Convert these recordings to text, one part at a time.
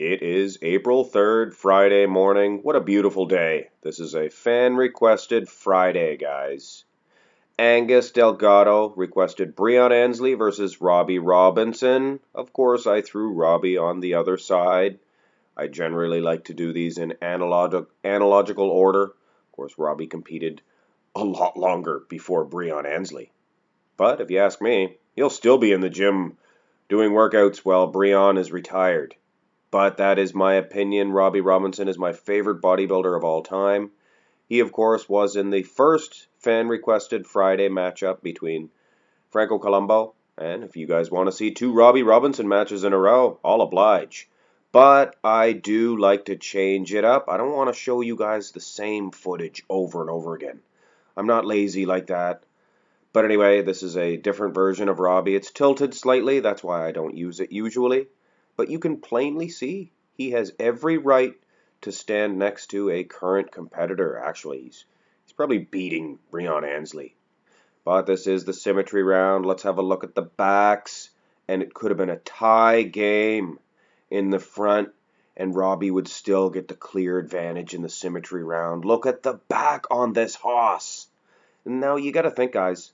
It is April 3rd, Friday morning. What a beautiful day. This is a fan-requested Friday, guys. Angus Delgado requested Breon Ansley versus Robby Robinson. Of course, I threw Robby on the other side. I generally like to do these in analogical order. Of course, Robby competed a lot longer before Breon Ansley. But if you ask me, he'll still be in the gym doing workouts while Breon is retired. But that is my opinion. Robby Robinson is my favorite bodybuilder of all time. He, of course, was in the first fan-requested Friday matchup between Franco Columbu. And if you guys want to see two Robby Robinson matches in a row, I'll oblige. But I do like to change it up. I don't want to show you guys the same footage over and over again. I'm not lazy like that. But anyway, this is a different version of Robby. It's tilted slightly. That's why I don't use it usually. But you can plainly see he has every right to stand next to a current competitor. Actually, he's probably beating Breon Ansley. But this is the Symmetry Round. Let's have a look at the backs. And it could have been a tie game in the front, and Robby would still get the clear advantage in the Symmetry Round. Look at the back on this hoss. And now you got to think, guys,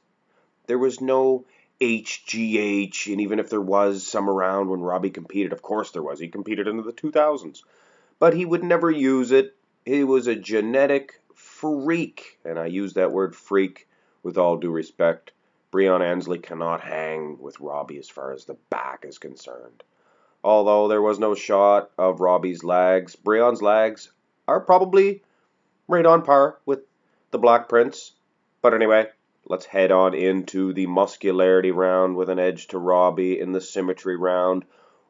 there was no HGH, and even if there was some around when Robby competed, of course there was. He competed in the 2000s. But he would never use it. He was a genetic freak, and I use that word freak with all due respect. Breon Ansley cannot hang with Robby as far as the back is concerned. Although there was no shot of Robby's legs, Breon's legs are probably right on par with the Black Prince. But anyway, let's head on into the Muscularity round with an edge to Robby in the Symmetry round.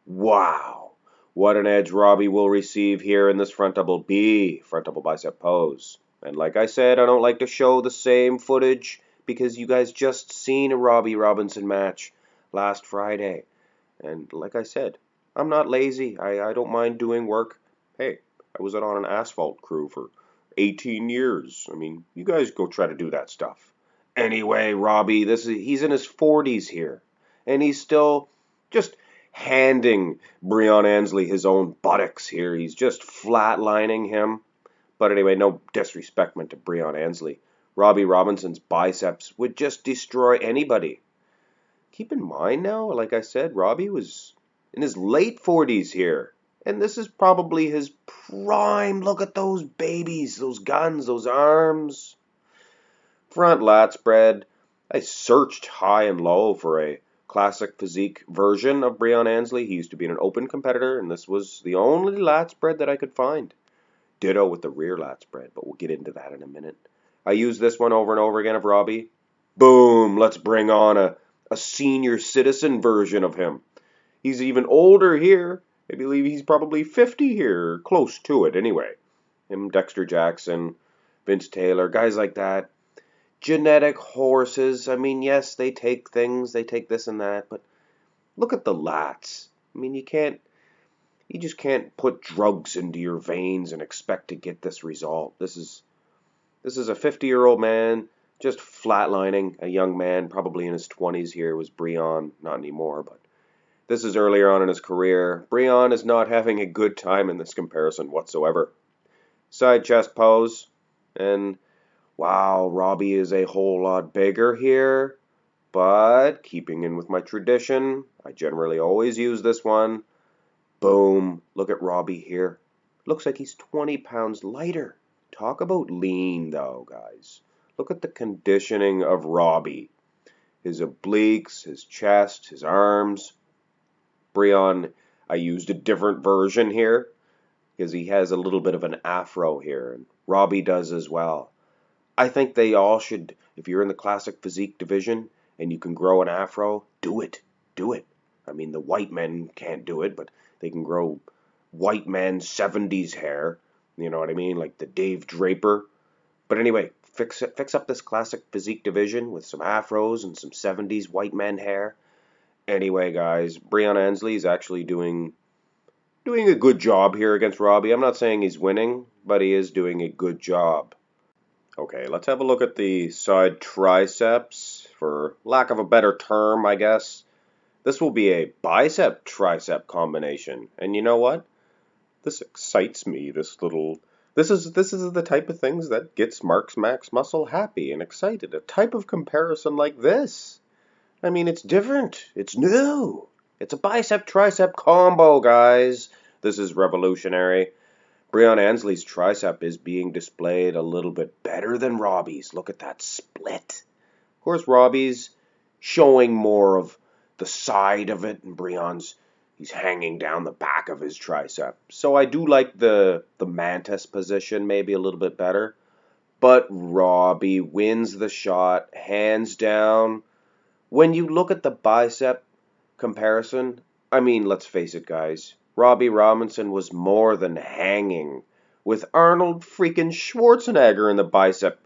Wow, what an edge Robby will receive here in this front double B, front double bicep pose. And like I said, I don't like to show the same footage because you guys just seen a Robby Robinson match last Friday. And like I said, I'm not lazy. I don't mind doing work. Hey, I was on an asphalt crew for 18 years. I mean, you guys go try to do that stuff. Anyway, Robby, he's in his 40s here, and he's still just handing Breon Ansley his own buttocks here. He's just flatlining him. But anyway, no disrespect meant to Breon Ansley. Robby Robinson's biceps would just destroy anybody. Keep in mind now, like I said, Robby was in his late 40s here. And this is probably his prime. Look at those babies, those guns, those arms. Front lat spread. I searched high and low for a classic physique version of Breon Ansley. He used to be an open competitor, and this was the only lat spread that I could find. Ditto with the rear lat spread, but we'll get into that in a minute. I used this one over and over again of Robby. Boom, let's bring on a senior citizen version of him. He's even older here. I believe he's probably 50 here, close to it anyway. Him, Dexter Jackson, Vince Taylor, guys like that. Genetic horses. I mean, yes, they take things, they take this and that, but look at the lats. I mean, you just can't put drugs into your veins and expect to get this result. This is a 50-year-old man just flatlining a young man, probably in his 20s here, was Breon, not anymore, but this is earlier on in his career. Breon is not having a good time in this comparison whatsoever. Side chest pose, and wow, Robby is a whole lot bigger here, but keeping in with my tradition, I generally always use this one. Boom, look at Robby here. Looks like he's 20 pounds lighter. Talk about lean though, guys. Look at the conditioning of Robby. His obliques, his chest, his arms. Breon, I used a different version here because he has a little bit of an afro here, and Robby does as well. I think they all should, if you're in the classic physique division and you can grow an afro, do it. Do it. I mean, the white men can't do it, but they can grow white men 70s hair. You know what I mean? Like the Dave Draper. But anyway, fix up this classic physique division with some afros and some 70s white men hair. Anyway, guys, Breon Ansley is actually doing a good job here against Robby. I'm not saying he's winning, but he is doing a good job. Okay, let's have a look at the side triceps, for lack of a better term, I guess. This will be a bicep-tricep combination. And you know what? This excites me, this is the type of things that gets Mark's Max Muscle happy and excited. A type of comparison like this. I mean, it's different. It's new. It's a bicep-tricep combo, guys. This is revolutionary. Breon Ansley's tricep is being displayed a little bit better than Robby's. Look at that split. Of course, Robby's showing more of the side of it, and Breon's he's hanging down the back of his tricep. So I do like the mantis position maybe a little bit better. But Robby wins the shot, hands down. When you look at the bicep comparison, I mean, let's face it, guys. Robby Robinson was more than hanging with Arnold freaking Schwarzenegger in the bicep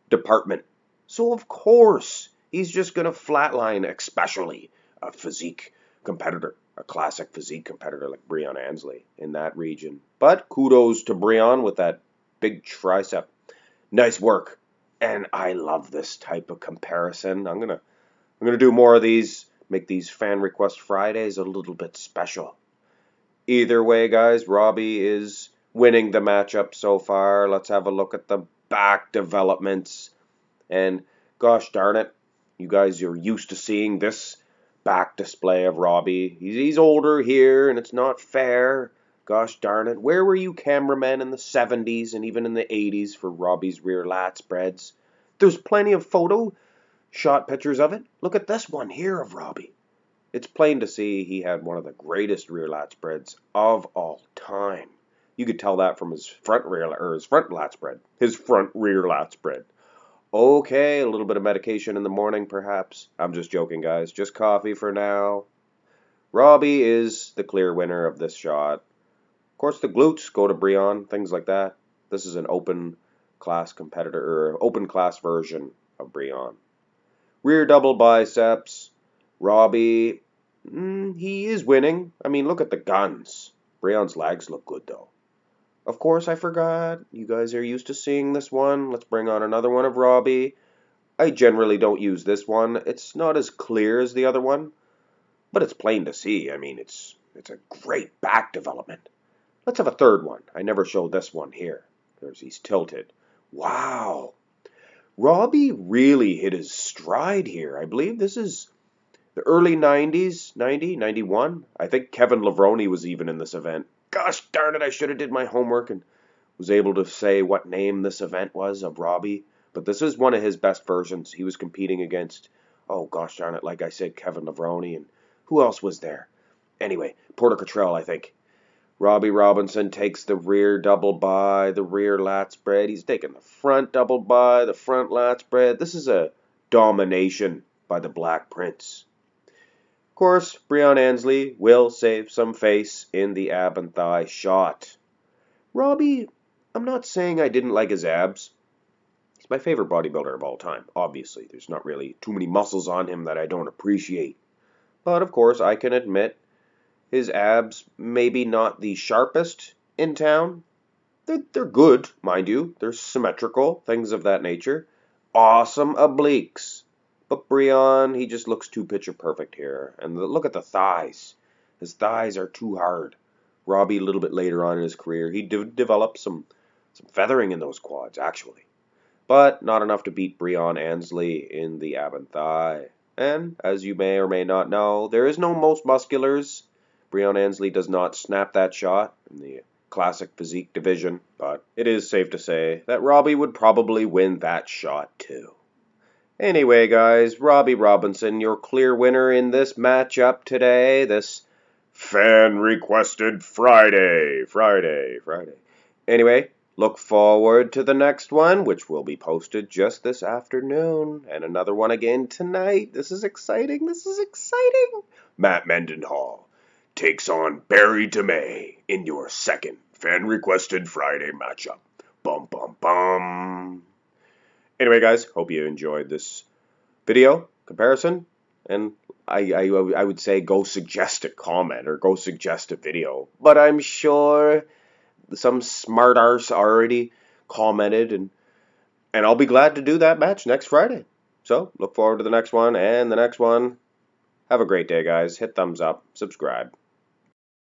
department. So, of course, he's just going to flatline, especially a physique competitor, a classic physique competitor like Breon Ansley in that region. But kudos to Breon with that big tricep. Nice work. And I love this type of comparison. I'm gonna do more of these, make these fan request Fridays a little bit special. Either way, guys, Robby is winning the matchup so far. Let's have a look at the back developments. And gosh darn it, you guys are used to seeing this back display of Robby. He's older here, and it's not fair. Gosh darn it, where were you cameramen in the 70s and even in the 80s for Robby's rear lat spreads? There's plenty of photo shot pictures of it. Look at this one here of Robby. It's plain to see he had one of the greatest rear lat spreads of all time. You could tell that from his front lat spread. His front rear lat spread. Okay, a little bit of medication in the morning perhaps. I'm just joking, guys. Just coffee for now. Robby is the clear winner of this shot. Of course, the glutes go to Breon, things like that. This is an open class competitor, or open class version of Breon. Rear double biceps. Robby, he is winning. I mean, look at the guns. Breon's legs look good, though. Of course, I forgot. You guys are used to seeing this one. Let's bring on another one of Robby. I generally don't use this one. It's not as clear as the other one, but it's plain to see. I mean, it's a great back development. Let's have a third one. I never showed this one here. He's tilted. Wow. Robby really hit his stride here. I believe this is the early 90s, 90, 91. I think Kevin Levrone was even in this event. Gosh darn it, I should have did my homework and was able to say what name this event was of Robby. But this is one of his best versions. He was competing against, oh gosh darn it, like I said, Kevin Levrone. And who else was there? Anyway, Porter Cottrell, I think. Robby Robinson takes the rear double by, the rear lat spread. He's taking the front double by, the front lat spread. This is a domination by the Black Prince. Of course, Breon Ansley will save some face in the ab and thigh shot. Robby, I'm not saying I didn't like his abs. He's my favorite bodybuilder of all time, obviously. There's not really too many muscles on him that I don't appreciate. But, of course, I can admit his abs maybe not the sharpest in town. They're good, mind you. They're symmetrical, things of that nature. Awesome obliques. But Breon, he just looks too picture perfect here. And look at the thighs. His thighs are too hard. Robby, a little bit later on in his career, he developed some feathering in those quads, actually. But not enough to beat Breon Ansley in the ab and thigh. And, as you may or may not know, there is no most musculars. Breon Ansley does not snap that shot in the classic physique division, but it is safe to say that Robby would probably win that shot too. Anyway, guys, Robby Robinson, your clear winner in this matchup today, this fan-requested Friday. Anyway, look forward to the next one, which will be posted just this afternoon, and another one again tonight. This is exciting. Matt Mendenhall takes on Barry DeMay in your second fan-requested Friday matchup. Bum, bum, bum. Anyway, guys, hope you enjoyed this video comparison. And I would say go suggest a comment or go suggest a video. But I'm sure some smart arse already commented, and I'll be glad to do that match next Friday. So look forward to the next one and the next one. Have a great day, guys. Hit thumbs up, subscribe.